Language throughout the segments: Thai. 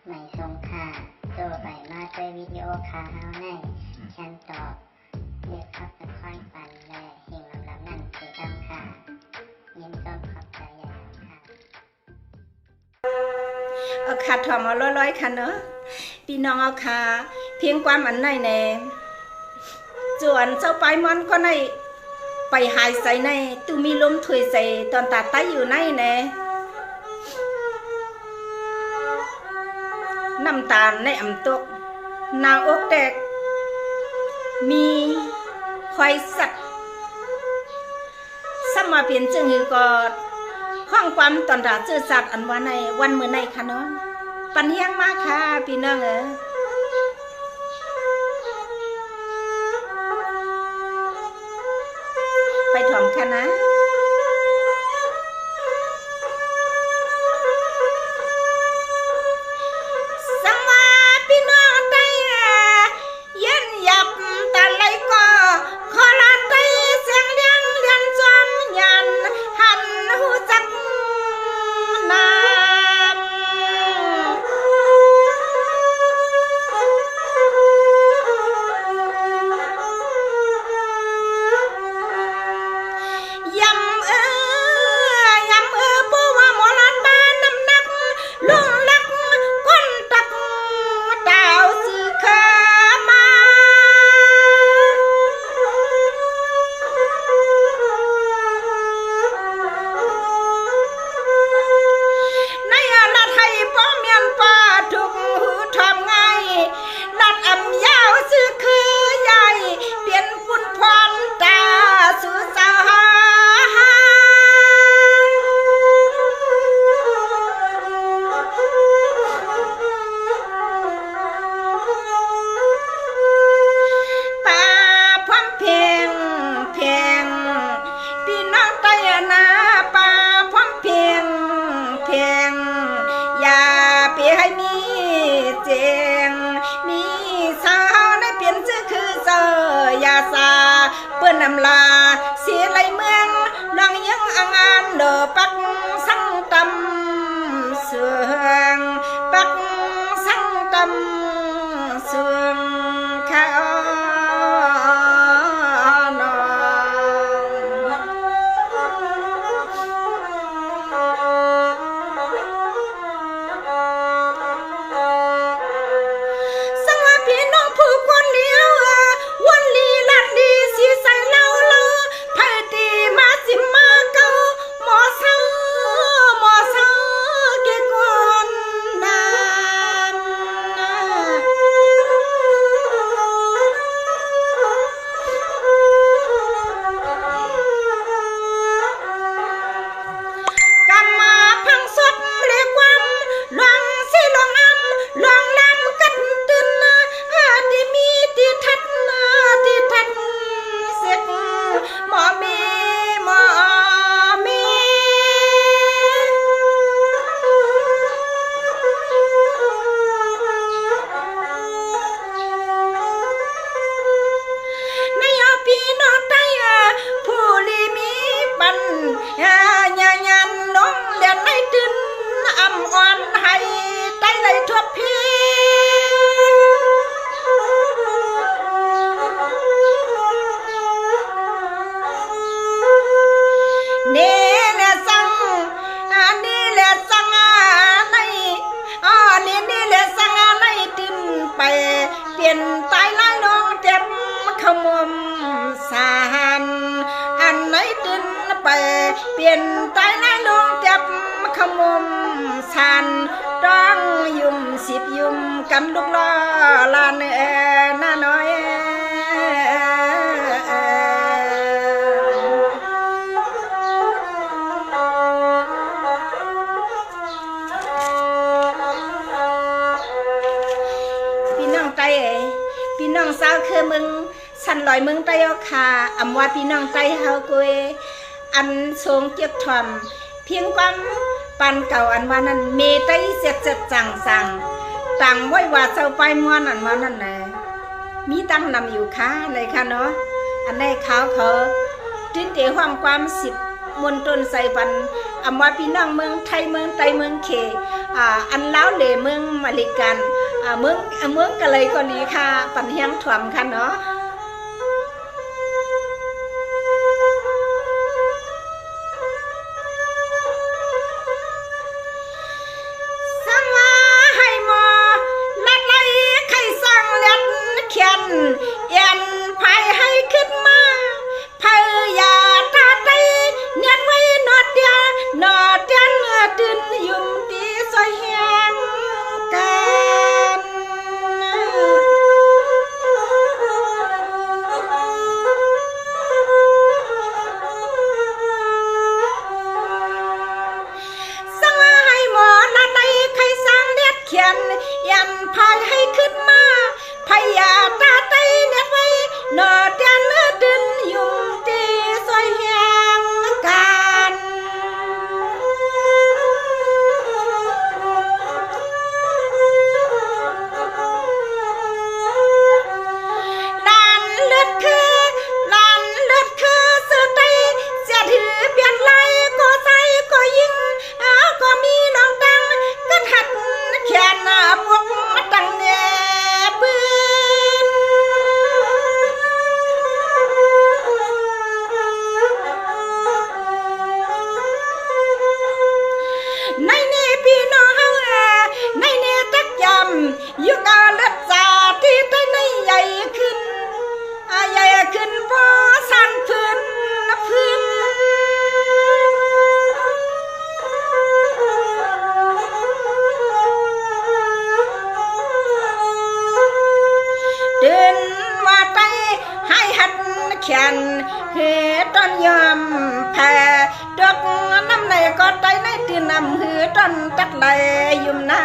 ไม่ทรงค่าตัวใบมาด้วยวิดีโอคาเฮาในฉันตอบเรียกขับเป็นค่อยปันและเฮงลำนั่นคือดำค่ะยินต้นขอบใจใหญ่ค่ะเอาขาถอมเอาร้อยๆค่ะเนอะพี่น้องเอาขาเพียงความอันไหนแน่จวนเจ้าไปมันก็ในไปหายใส่ในตูมีลมถวยใส่ตอนตาใต้อยู่ในแน่น้ำตาลในอ่ำตกหน้าอกแตกมีควายสักสมาเปลี่ยนจึงหือกอดห้องความตอนตาเจอสัตว์อันว่าในวันเมื่อในค่ะเนาะปันเฮียงมากค่ะพี่น้องไปถ่อมค่ะนะสังว่าพี่น้องไตเย็นหยับตาไหลก็ขอลาไตเสียงเลี้ยงเลียนจอมยันหันหูจักน้ำเปิ้นนำลาเสียไหลเมืองลองยังอ่างานเดอปักสังตำเสืองปักสังตำเสืองข้านสังว่าพี่น้องผู้คนเดียววันลีลัดลีสีใส่เล่าไผ่ตีมาสิมาเกาหมอเศร้าเกกวนนากำมาพังสดเรียกความลองสิลองอ้ำลองลำกันตื่นที่มีที่ทัดเสกหมอมีในพี่น้องไตผู้ลีมีปันญาญานน้องเด่นให้ตื่นอ่ำอ่อนให้ไตเลยทั่วพี่นี่แหละสังนี่แหละสังในนี่แหละสังในติมไปเปลี่ยนตายแล้วน้องเจ็บขมมสานอันไหนตินไปเปลี่ยนตายแล้วน้องเจ็บขมมสานต้องยุ่มสิบยุ่มกันลูกล้อลานน้าน้อยพี่น้องสาวคือมึงสันลอยมึงไตเอาขาอำว่าพี่น้องไตเฮากุยอันทรงเก็บถ่อมเพียงความปันเก่าอันว่านั้นเมไตเสียดจังสั่งต่างไว้ว่าเจ้าไปม้วนอันว่านั่นแหละมีตั้งนำอยู่ค้าเลยค่ะเนาะอันในเขาทิ้นเตะความความสิบมนตนใส่ปันอำว่าพี่น้องเมืองไทยเมืองไตเมืองเข อันเล้าเลเมืองมาลิกันเมืองกันเลยก็นี้ค่ะปันเฮียงถ่วมค่ะเนาะสั่งว่าให้หมอลัดไล่ใครสั่งเล็ดเขียนเอียนภายให้ขึ้นมาพยาตาไตเนียนไว้นอดเดียนอดเดียนตื่นยุ่มตีซอยแหงกันสั่งให้หมอละในใครสั่งเด็ดเขียนยันพายให้ขึ้นมาพยาตาไตเน็ดไว้นอดเดียนตื่นยุ่มตีซอยแหงกันลานเลือดคือสื่อไตเสียถือเปลี่ยนไหลก็ใส่ก็ยิงก็มีน้องตังกันหัดแขนพวกตังเนี่ยปืนในนี่พี่น้องในนี่ตักยำอยู่กาเลือดสาที่ใต้ในใหญ่ขึ้นใหญ่ขึ้นพอสั่นพื้นเดินว่าไตให้หัดแขนเหต้นยอมแพ้ดอกน้ำในก็ไตในตื่นนำหือต้นตัดไหลยุ่มหน้า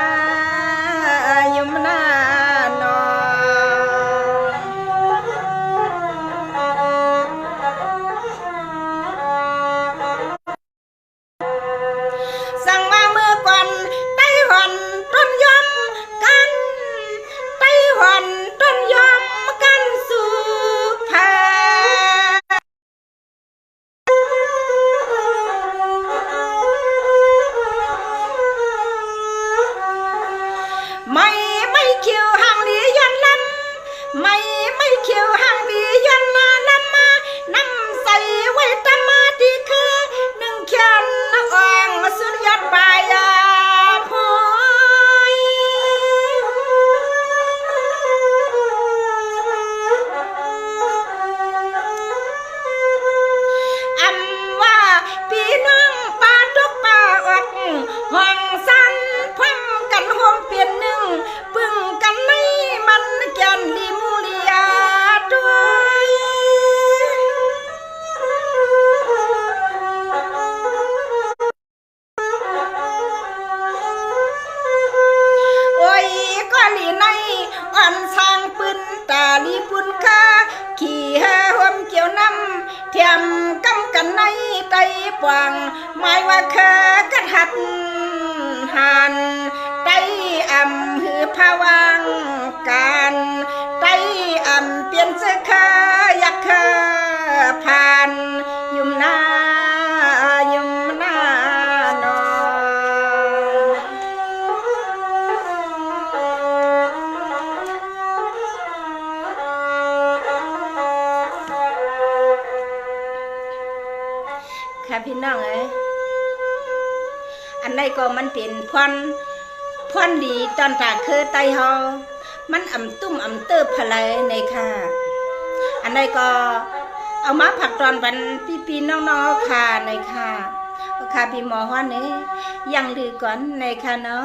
นอสั่งมาเมื่อก่อนไต้หวันต้นยอมกันไต้หวันต้นยอมกันสู่แพ้ไม่คิวห่างหลีย้อนลำไม่คิวห่างหลีย้อนมาลำมานำใส่ไว้ตมาที่คือหนึ่งแขนอ่างสุดยอดปลายพอยอำว่าพี่น้องป่าทุกป่าอดห้องสั้นพังกันห่มเปลี่ยนหนึ่งปึ้งกันในมันแกนลิมูเลียด้วยโอ้ยก็ลีในอ่อนสร้างปืนตาลีปุนคาขี่หห่มเกี่ยวน้ำเทียมกำกันในไตปวงหมายว่าเคอกระหัดหันไตอำหือพาวังกันไตอำเปลี่ยนเสื้อคาอยากเคอผ่านยุ่มหน้านอนค่ะพี่น้องอันใดก็มันเป็นพรดีตอนตาคือไตเฮามันอ่ำตุ้มอ่ำเติบพลายในค่ะอันใดก็เอามาผักตอนบันพี่น้องๆค่ะในค่ะค่ะพี่หมอฮ้อนนี่ยังลือก่อนในค่ะเนาะ